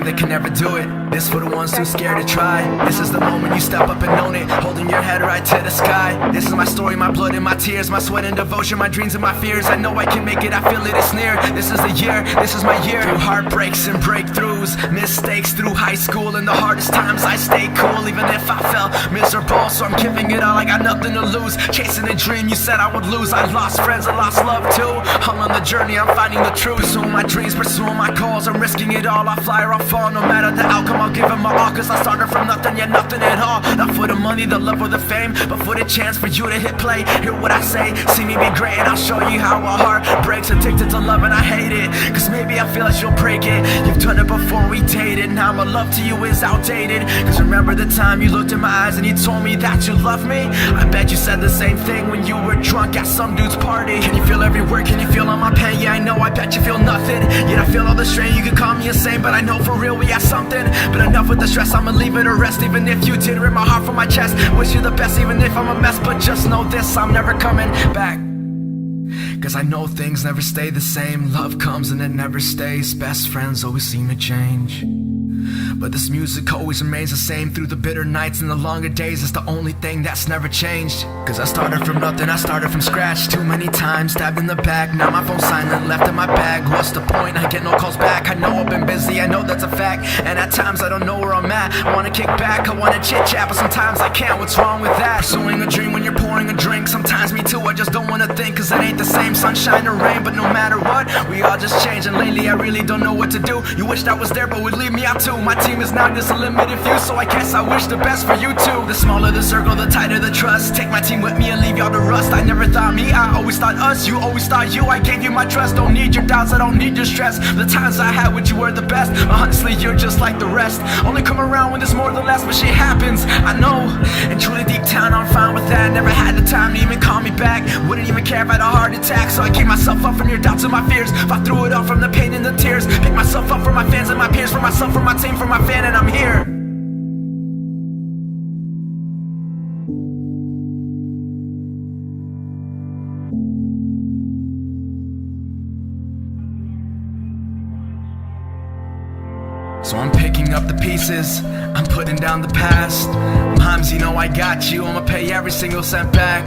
they can never do it. This for the ones too scared to try. This is the moment you step up and own it, holding your head right to the sky. This is my story, my blood and my tears, my sweat and devotion, my dreams and my fears. I know I can make it, I feel it, it's near. This is the year, this is my year. Through heartbreaks and breakthroughs, mistakes through high school, and the hardest times I stay cool, even if I felt miserable. So I'm giving it all, I got nothing to lose. Chasing a dream you said I would lose. I lost friends, I lost love too. I'm on the journey, I'm finding the truth. Pursuing my dreams, pursuing my goals, I'm risking it all. I'll fly or I'll fall, no matter the outcome, I'll give it my all. Cause I started from nothing, yet nothing at all. Not for the money, the love or the fame, but for the chance for you to hit play. Hear what I say, see me be great, and I'll show you how a heart breaks. Addicted to love and I hate it, cause maybe I feel like you'll break it. You've done it before we dated, now my love to you is outdated. Cause remember the time you looked in my eyes and you told me that you love me? I bet you said the same thing when you were drunk at some dude's party. Can you feel every word, can you feel all my pain? Yeah I know, I bet you feel nothing. Yet I feel all the strain, you could call me insane, but I know for real we have something. But enough with the stress, I'ma leave it to rest. Even if you did rip my heart from my chest, wish you the best even if I'm a mess. But just know this, I'm never coming back. Cause I know things never stay the same. Love comes and it never stays. Best friends always seem to change, but this music always remains the same. Through the bitter nights and the longer days, it's the only thing that's never changed. Cause I started from nothing, I started from scratch. Too many times, stabbed in the back. Now my phone's silent, left in my bag. What's the point? I get no calls back. I know I've been busy, I know that's a fact. And at times I don't know where I'm at. I wanna kick back, I wanna chit chat, but sometimes I can't. What's wrong with that? Pursuing a dream when you're pouring a drink. Sometimes me too, I just don't wanna think. Cause it ain't the same sunshine or rain. But no matter what, we all just change. And lately I really don't know what to do. You wished I was there but would leave me out too. My team is now just a limited few, so I guess I wish the best for you too. The smaller the circle, the tighter the trust. Take my team with me and leave y'all to rust. I never thought me, I always thought us. You always thought you, I gave you my trust. Don't need your doubts, I don't need your stress. The times I had with you were the best, but honestly you're just like the rest. Only come around when there's more than less, but shit happens, I know. And truly deep down I'm fine with that. Never had the time to even call me back. Wouldn't even care if I had a heart attack. So I keep myself up from your doubts and my fears. Fought through it all from the pain and the tears. Pick myself up from my fans and my peers. For myself, for my team, for my fan, and I'm here. So I'm picking up the pieces, I'm putting down the past. Moms, you know I got you, I'ma pay every single cent back.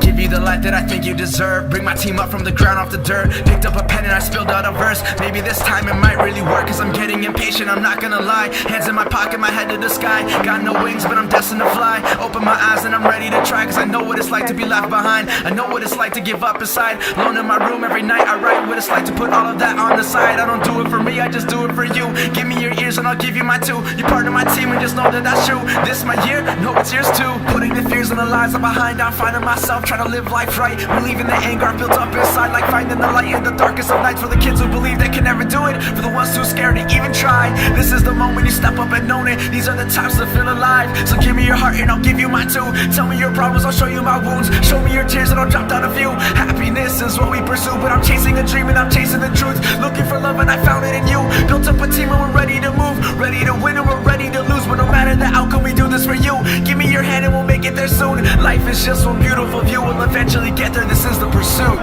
Give you the life that I think you deserve. Bring my team up from the ground off the dirt. Picked up a pen and I spilled out a verse. Maybe this time it might really work, cause I'm getting impatient, I'm not gonna lie. Hands in my pocket, my head to the sky. Got no wings but I'm destined to fly. Open my eyes and I'm ready to try. Cause I know what it's like to be left behind. I know what it's like to give up inside. Alone in my room every night I write what it's like to put all of that on the side. I don't do it for me, I just do it for you. Give me your ears and I'll give you my two. You're part of my team and just know that that's true. This my year, no it's yours too. Putting the fears and the lies I'm behind, I'm finding myself trying to live life right. Relieving the anger I built up inside, like finding the light in the darkest of nights. For the kids who believe they can never do it, for the ones too scared to even try. This is the moment you step up and own it. These are the times to feel alive. So give me your heart and I'll give you mine too. Tell me your problems, I'll show you my wounds. Show me your tears and I'll drop down a few. Happiness is what we pursue, but I'm chasing a dream and I'm chasing the truth. Looking for love and I found it in you. Built up a team and we're ready to move. Ready to win and we're ready to lose. But no matter the outcome, we do this for you. Give me your hand and we'll make it there soon. Life is just one beautiful view. We'll eventually get there, this is the pursuit.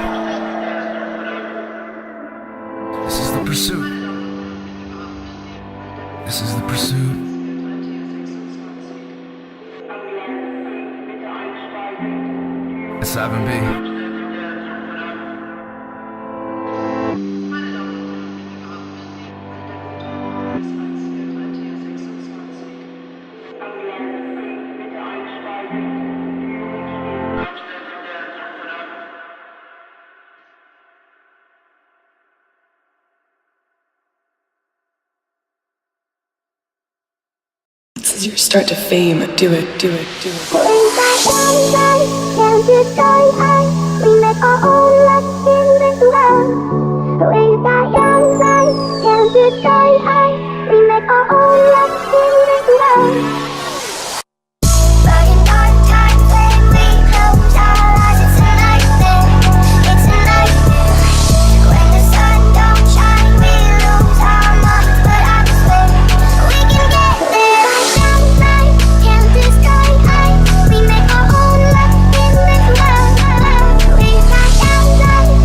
This is the pursuit. This is the pursuit. It's 7B. This is your start to fame. Do it, do it, do it. We make our own luck in this world. We got young life, can't destroy us. We make our own luck in this world. But in dark times when we close our eyes, it's a nightmare. It's a nightmare. When the sun don't shine, we lose our minds. But I swear we can get there. Young life, can't destroy us. We make our own luck in this world. We got young life.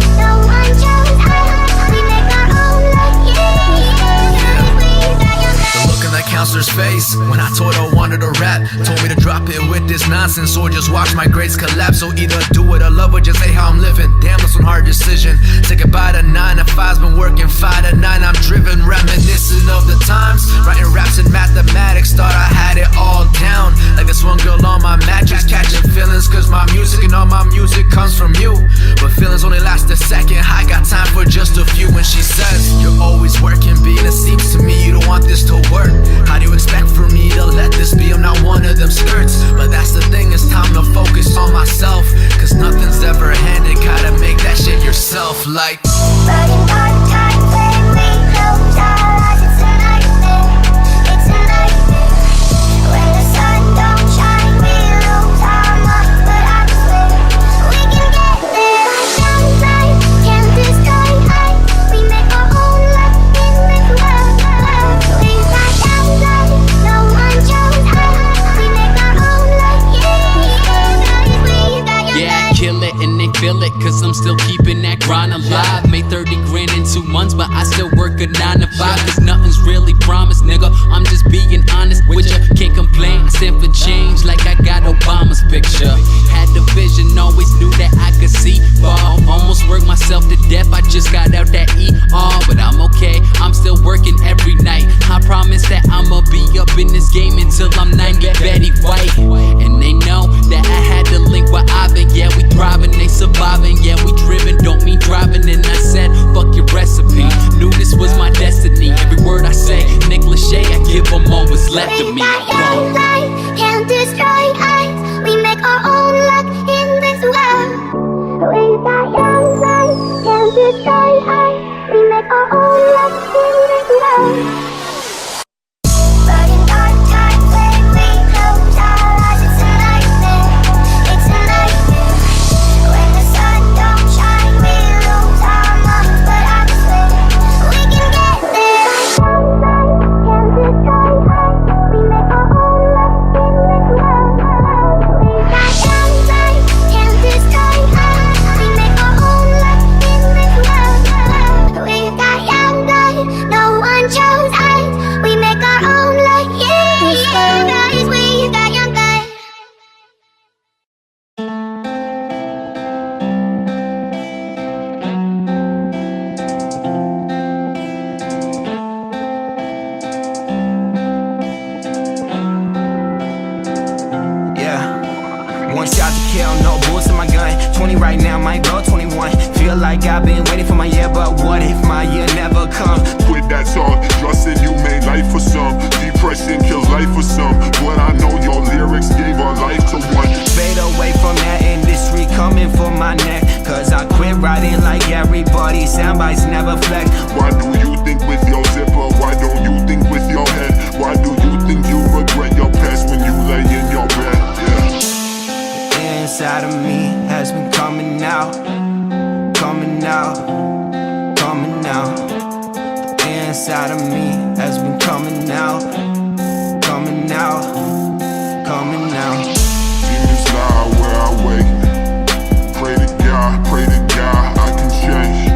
face when I told her I wanted to rap. Told me to drop it with this nonsense or just watch my grades collapse. So either do it or love or just say how I'm living. Damn, that's one hard decision. Say goodbye to 9 to 5's, been working 5 to 9. I'm driven, reminiscent of the times, writing raps and mathematics. Thought I had it all down, like this one girl on my mattress, catching feelings cause my music and all my music comes from you. But feelings only last a second, I got time for just a few. When she says, you're always working, being it seems to me you don't want this to work. How do you expect for me to let this be? I'm not one of them skirts. But that's the thing, it's time to focus on myself, cause nothing's ever handed, gotta make that shit yourself. Like, but in dark times when we close our eyes, it's a nightmare, it's a nightmare. When the sun don't shine, we lose our minds, but I swear we can get there. Downside can't destroy us, we make our own luck in this world. We got downside, no one chose us, we make our own luck, yeah, I kill it and they feel it, cause I'm still keeping that grind alive. Made 30 grand in 2 months, but I still work a 9 to 5, cause nothing's really promised, nigga. I'm just being honest with ya, can't complain. I stand for change like I got Obama's picture. Had the vision, always knew that I could see far. Almost worked myself to death, I just got out that ER. But I'm okay, I'm still working every night. I promise that I'ma be up in this game until I'm 90, Betty White. And they know that I had to link with Ivan. Yeah, we thriving, they surviving. Yeah, we driven, don't mean driving. And I said, fuck your recipe. Knew this was my destiny. Every word I say, Nick Lachey, I give them all what's left of me. Can't destroy us, we make our own luck in this world. We got young life, can't destroy us, we make our own luck in this world. But in dark times when we close our eyes, it's a nightmare, it's a nightmare. When the sun don't shine, we lose our minds, but I swear we can get there. Can't destroy us, we make our own luck in this world. We got young life, can't destroy us, we make our own luck in this world. We got young life, no one chose us, we make our own luck, yeah, guys, we got young life. Yeah, one shot to kill, no bullets in my gun. 20 right now, might go 21. Feel like I've been waiting for my year, but what if my year never comes? Quit that song, just said you made life for some. Depression kills life for some, but I know your lyrics gave our life to one. Fade away from that industry, coming for my neck, cause I quit writing like everybody. Soundbites never flex. Why do you think with your zipper? Why don't you think with your head? Why do you think you regret your past when you lay in your bed? Yeah. Inside of me has been coming out, coming out, coming out. The inside of me has been coming out, coming out, coming out. Demons lie where I wake. Pray to God I can change.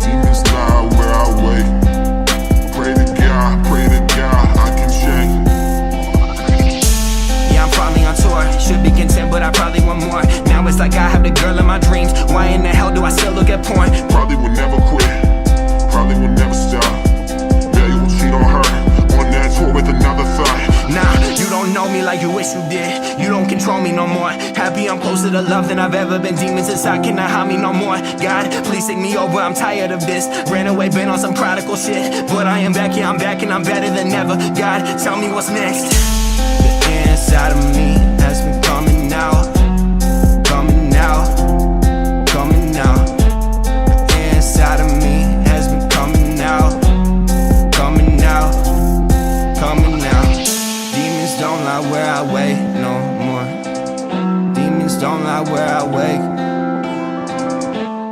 Demons lie where I wake. Pray to God I can change. Yeah, I'm finally on tour. Should be content, but I probably want more. Now it's like I have the girl in my dreams. Why in the hell do I still look at porn? Probably will never quit. Probably will never stop. Yeah, you will cheat on her on that tour with another thought. Nah, you don't know me like you wish you did. You don't control me no more. Happy I'm closer to love than I've ever been. Demons inside cannot hide me no more. God, please take me over, I'm tired of this. Ran away, been on some prodigal shit, but I am back, yeah, I'm back and I'm better than ever. God, tell me what's next. The inside of me has been coming out, coming out, coming out. The inside of me has been coming out, coming out, coming out. Demons don't lie where I wake no more. Demons don't lie where I wake.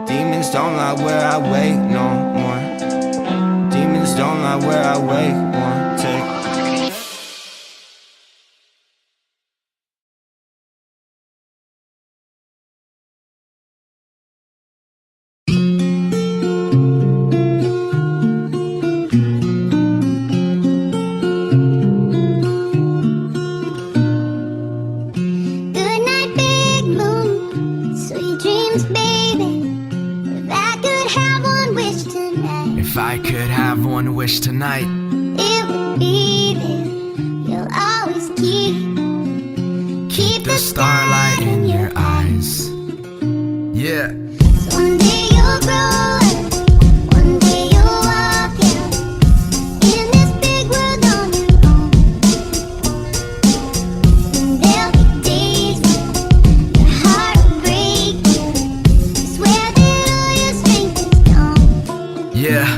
Demons don't lie where I wake no more. Demons don't lie where I wake. One take. wish tonight? It would be this. You'll always keep The starlight in your eyes. Yeah. So one day you'll grow up, one day you'll walk out in this big world on your own. And there'll be days when your heart will break. Swear that all your strength is gone. Yeah.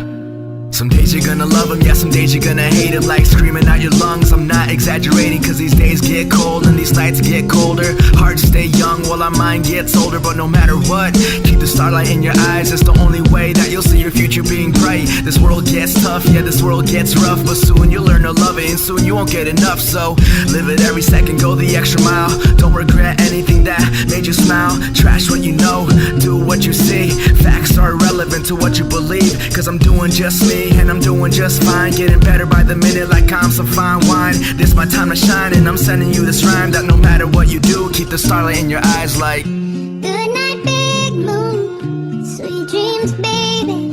Some days you're gonna love him, yeah, some days you're gonna hate him. Like screaming out your lungs, I'm not exaggerating. Cause these days get cold and these nights get colder. Hearts stay young while our mind gets older. But no matter what, keep the starlight in your eyes. It's the only way that you'll see your future being bright. This world gets tough, yeah, this world gets rough. But soon you'll learn to love it and soon you won't get enough. So live it every second, go the extra mile. Don't regret anything that made you smile. Trash what you know, do what you see. Facts are irrelevant to what you believe. Cause I'm doing just me and I'm doing just fine. Getting better by the minute like I'm some fine wine. This my time to shine and I'm sending you this rhyme. That no matter what you do, keep the starlight in your eyes like. Good night, big moon. Sweet dreams, baby.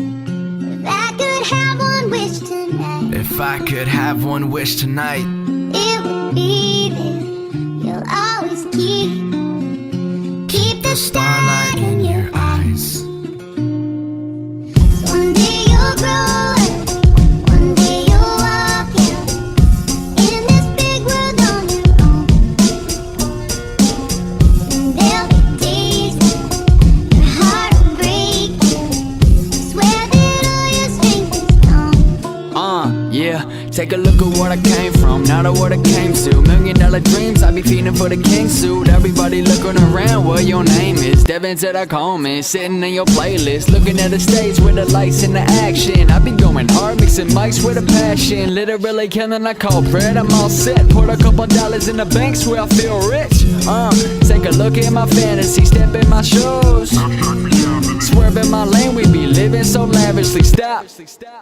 If I could have one wish tonight, If I could have one wish tonight, it would be this. You'll always keep the starlight in your eyes. So one day you'll grow up, one day you'll walk out in this big world on your own. And there'll be days when your heart will break. Swear that all your strength is gone. Yeah, take a look at what I came from, now to what I came to. $1 million dreams, I be feeding for the king suit. Everybody looking around, what your name is. Devin said I call me, sitting in your playlist. Looking at the stage with the lights and the action. I be going hard, mixing mics with a passion. Literally killing a culprit, I'm all set. Put a couple dollars in the banks where I feel rich. Take a look at my fantasy, step in my shoes. Swerve in my lane, we be living so lavishly. Stop.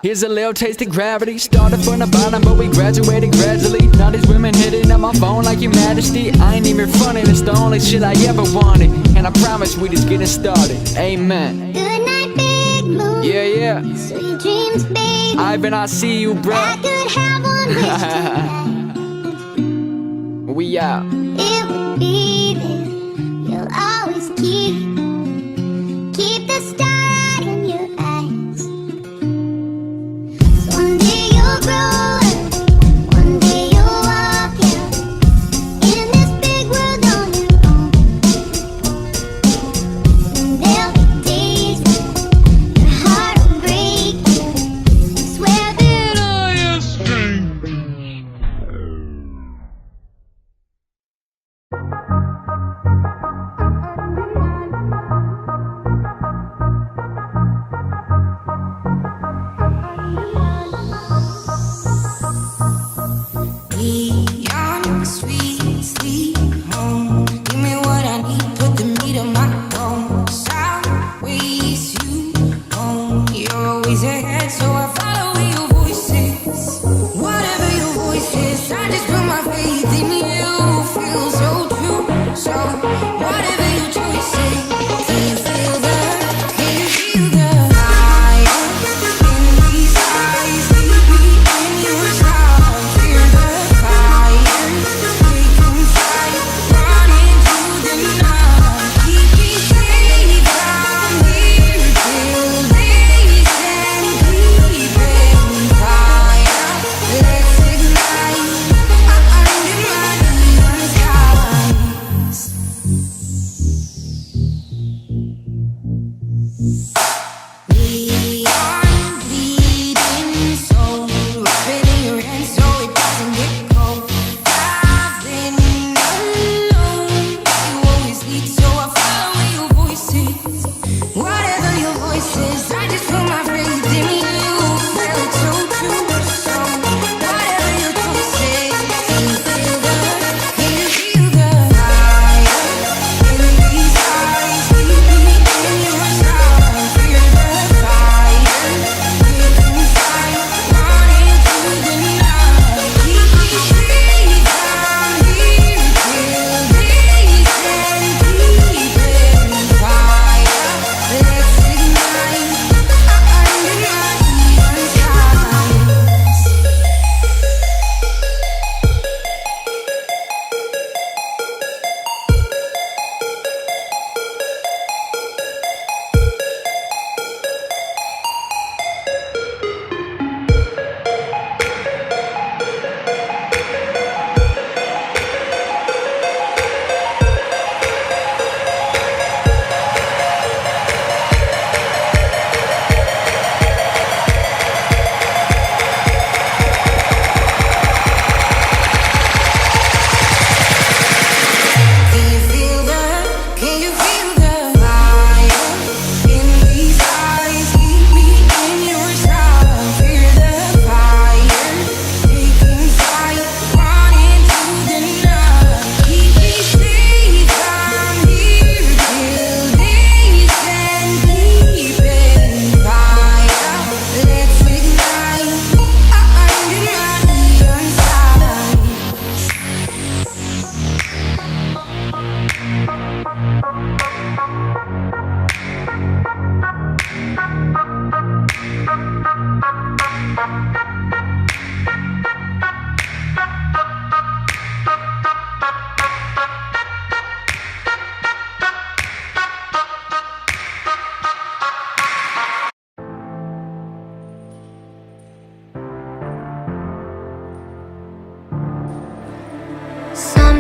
Here's a little taste of gravity. Started from the bottom, but we graduated gradually. Now these women hitting on my phone like your majesty. I ain't even funny, it's the only shit I ever wanted. And I promise we just getting started. Amen. Good night, big moon. Yeah. Sweet dreams, baby. Ivan, I see you, bro. I could have one wish tonight. We out. It would be this. You'll always keep the starlight in your eyes. So one day you'll grow up, one day you'll walk out in this big world on your own. And there'll be days when your heart will break. Swear that all your strength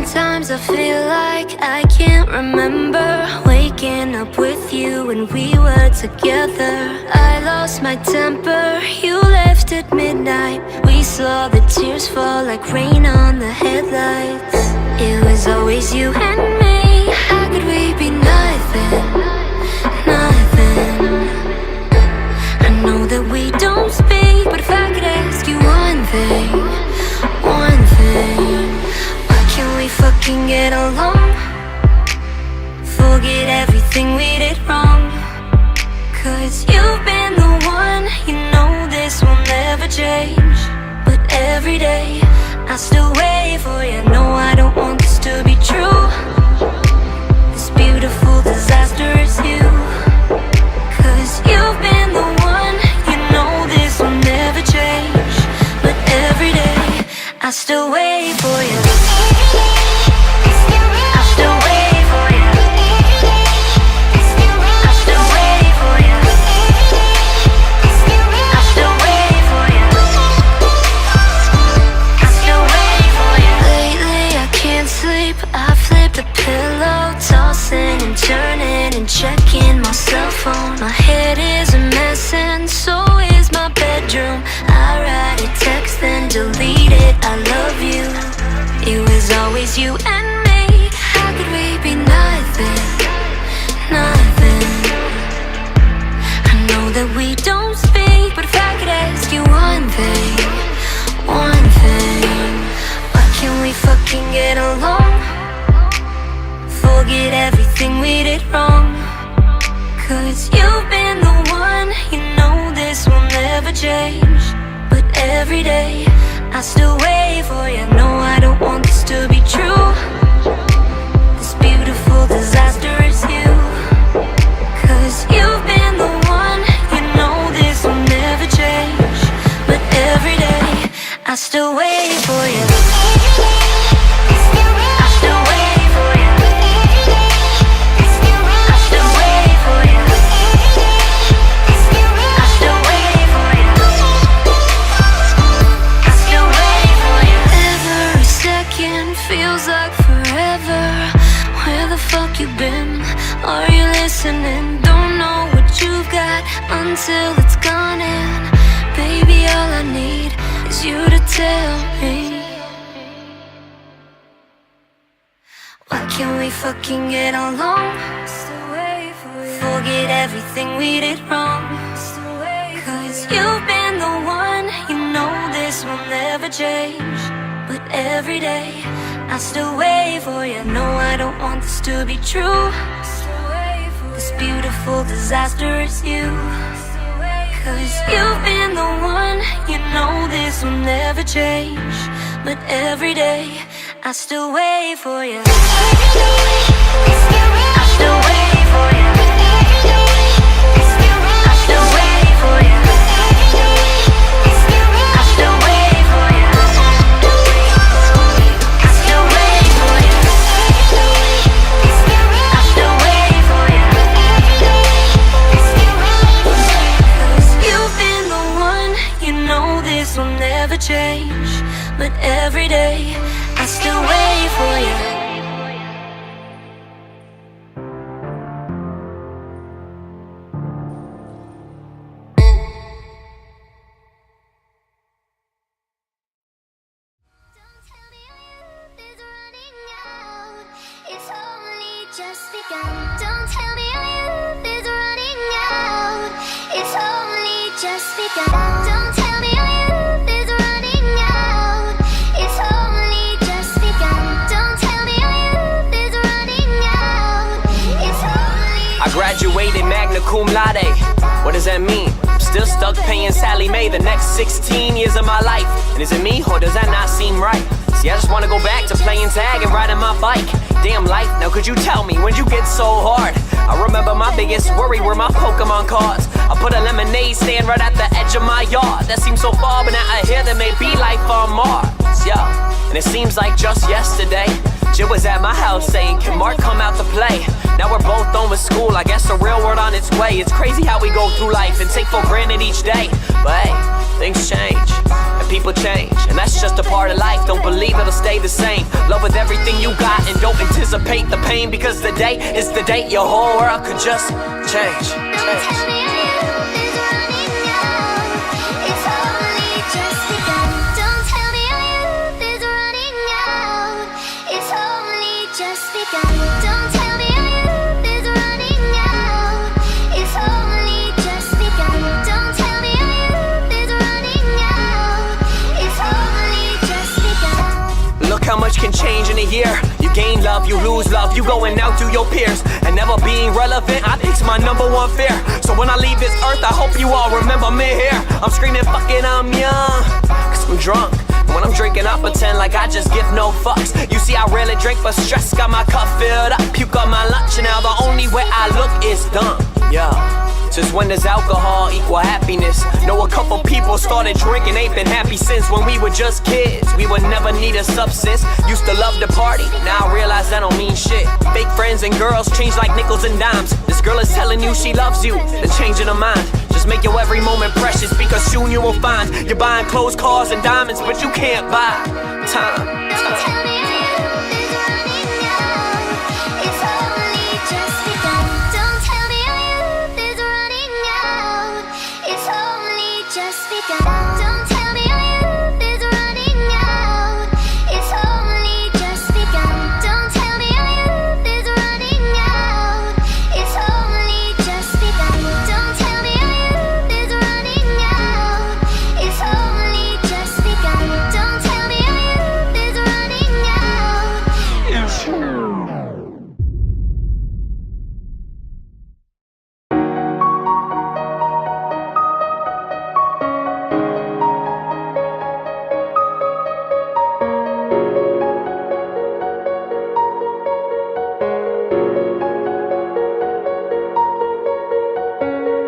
Sometimes I feel like I can't remember waking up with you when we were together. I lost my temper, you left at midnight. We saw the tears fall like rain on the headlights. It was always you and me. How could we be nothing, nothing? I know that we don't speak, but if I could ask you one thing, one thing, can we fucking get along? Forget everything we did wrong. Cause you've been the one, you know this will never change. But every day, I still wait for you. No, I don't want this to be true. This beautiful disaster is you. Cause you've been the one, you know this will never change. But every day, I still wait for you. Tossing and turning and checking my cell phone. My head is a mess and so is my bedroom. I write a text then delete it. I love you. It was always you and me. How could we be nothing, nothing? I know that we don't speak, but if I could ask you one thing, one thing, why can't we fucking get along? Forget everything we did wrong. Cause you've been the one, you know this will never change. But every day, I still wait for you. No, I don't want this to be true. This beautiful disaster is you. Cause you've been the one, you know this will never change. But every day, I still wait for you. Are you listening? Don't know what you've got until it's gone. And baby, all I need is you to tell me. Why can't we fucking get along? Forget everything we did wrong. Cause you've been the one, you know this will never change. But every day, I still wait for you. No, I don't want this to be true. This beautiful disaster is you. Cause you've been the one, you know this will never change. But every day, I still wait for you. I still wait for you. I still wait for you. I still wait for you. I still wait for you. I still wait for you. Cause you've been the one, you know this will never change. But every day, I still wait for you. Just begun. Don't tell me our youth is running out. It's only just begun. Don't tell me our youth is running out. It's only just begun. Don't tell me our youth is running out. It's only. I graduated magna cum laude. What does that mean? I'm still stuck paying Sally Mae the next 16 years of my life. And is it me or does that not seem right? See, I just wanna go back to playing tag and riding my bike. Damn life, now could you tell me when'd you get so hard? I remember my biggest worry were my Pokemon cards. I put a lemonade stand right at the edge of my yard. That seems so far, but now I hear there may be life on Mars. Yeah, and it seems like just yesterday Jill was at my house saying, can Mark come out to play? Now we're both done with school, I guess the real world on its way. It's crazy how we go through life and take for granted each day. But hey, things change. If people change, and that's just a part of life. Don't believe it'll stay the same. Love with everything you got and don't anticipate the pain, because the day is the date. Your whole world could just change. How much can change in a year? You gain love, you lose love, you going out to your peers, and never being relevant, I think's my #1 fear. So when I leave this earth, I hope you all remember me here. I'm screaming, fuck it, I'm young, cause I'm drunk. And when I'm drinking, I pretend like I just give no fucks. You see, I rarely drink for stress, got my cup filled up, puke up my lunch, and now the only way I look is dumb. Yeah. Since when does alcohol equal happiness? Know a couple people started drinking, ain't been happy since when we were just kids. We would never need a substance, used to love to party, now I realize that don't mean shit. Fake friends and girls change like nickels and dimes. This girl is telling you she loves you, then changing her mind. Just make your every moment precious, because soon you will find you're buying clothes, cars, and diamonds, but you can't buy time.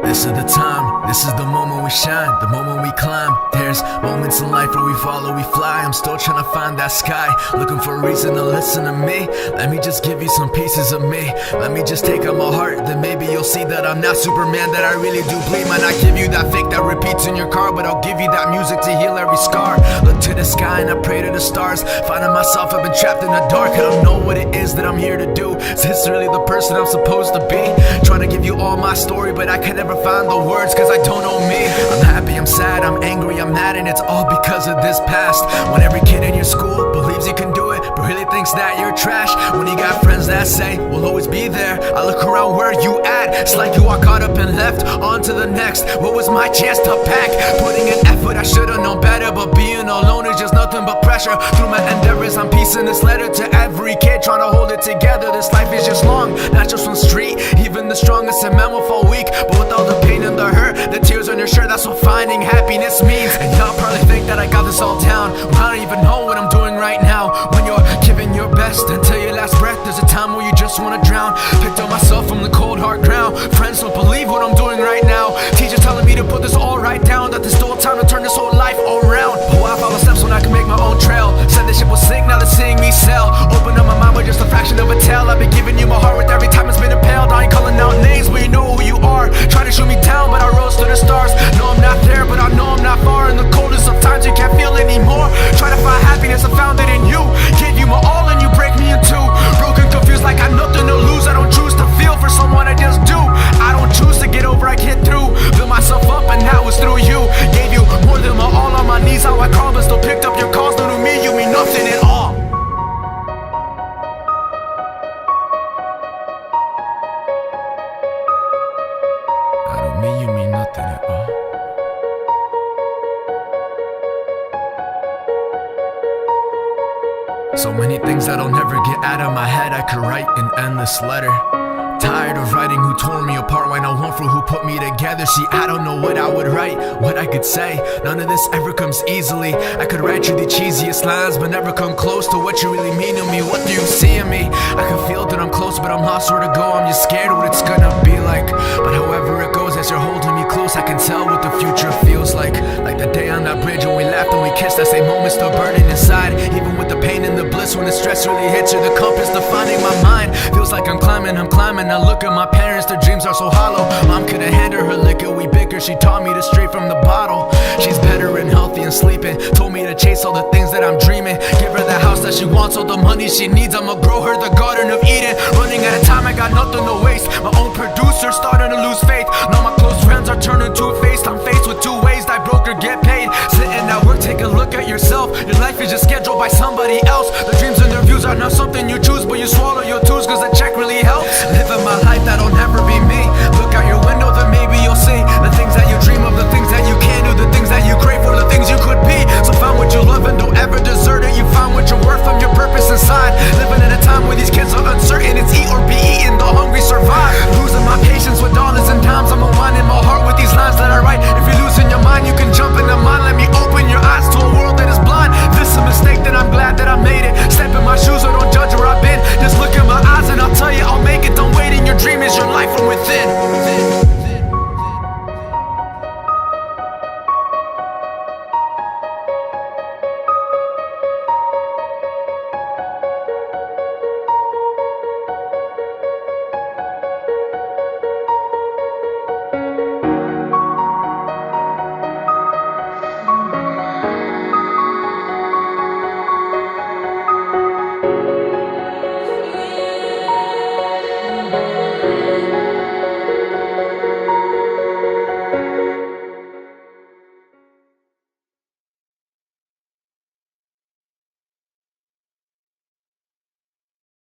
This is the time, this is the moment we shine, the moment we climb. There's moments in life where we fall or we fly. I'm still trying to find that sky, looking for a reason to listen to me. Let me just give you some pieces of me. Let me just take out my heart, then maybe you'll see that I'm not Superman, that I really do bleed. Might not give you that fake that repeats in your car, but I'll give you that music to heal every scar. Look to the sky and I pray to the stars, finding myself, I've been trapped in the dark. I don't know what it is that I'm here to do. Is this really the person I'm supposed to be? Trying to give you all my story, but I can never find the words, cause I don't know me. I'm happy, I'm sad, I'm angry, I'm mad, and it's all because of this past. When every kid in your school believes you can do it, but really thinks that you're trash. When you got friends that say, we'll always be there, I look around where you at. It's like you are caught up and left, on to the next. What was my chance to pack? Putting in effort, I should've known better, but being alone is just nothing but pressure. Through my endeavors, I'm piecing this letter to every kid, trying to hold it together. This life is just long, not just one street. Even the strongest and men will fall weak, but with all the pain and the hurt, the tears on your shirt, that's what finding happiness means. And y'all probably think that I got this all down, when I don't even know what I'm doing right now. When you're giving your best until your last breath, there's a time where you just wanna drown. Picked up myself from the cold hard ground. Friends don't believe what I'm doing right now. Teachers telling me to put this all right down, that there's still time to turn this whole life around. But why follow steps when I can make my own trail? Said this ship will sink, now they're seeing me sail. Open up my mind with just a fraction of a tale. I've been giving you my heart with every time it's been impaled. I ain't calling out names, but you know who you are. Try to shoot me down, but I rose to the stars. No, I'm not there, but I know I'm not far. In the coldest of times, you can't feel anymore. Try to find happiness, I found it in you. Give you my all and you break me in two. Broken, confused, like I got nothing to lose. I don't choose to feel for someone, I just do. I don't choose to get over, I get through. Build myself up and now it's through you. Gave you more than my all on my knees. How I crawled but still picked up your calls. No, to me, you mean nothing at all. To me, you mean nothing at all. So many things that'll never get out of my head. I could write an endless letter. Tired of writing who tore me apart when I want for who put me together. See, I don't know what I would write, what I could say. None of this ever comes easily. I could write you the cheesiest lines, but never come close to what you really mean to me. What do you see in me? I can feel that I'm close, but I'm lost where to go. I'm just scared what it's gonna be like. But however it goes, as you're holding me close, I can tell what the future feels like. Like the day on that bridge when we laughed and we kissed. stressed, I say moments still burning inside. Even with the pain and the bliss, when the stress really hits you, the compass defining my mind. Feels like I'm climbing. I look at my parents, their dreams are so hollow. Mom couldn't hand her liquor, we bicker. She taught me to straight from the bottle. She's better and healthy and sleeping. Told me to chase all the things that I'm dreaming. Give her the house that she wants, all the money she needs. I'ma grow her the garden of Eden. Running out of time, I got nothing to waste. My own producer starting to lose faith. Now my close friends are turning two-faced. I'm faced with two ways, die broke or get paid. Sitting at work, take a look at yourself. Your life is just scheduled by somebody else. The dreams and their views are not something you choose, but you swallow your twos cause the check really helps. Living my life, that'll never be me. Look out your window, then maybe you'll see the things that you dream of, the things that you can do, the things that you crave for, the things you could be. So find what you love and don't ever desert it. You find what you're worth from your purpose inside. Living in a time where these kids are uncertain. It's eat or be eaten, the hungry survive. Losing my patience with dollars and dimes. I'm unwinding my heart with these lines that I write. If you're losing your mind, you can jump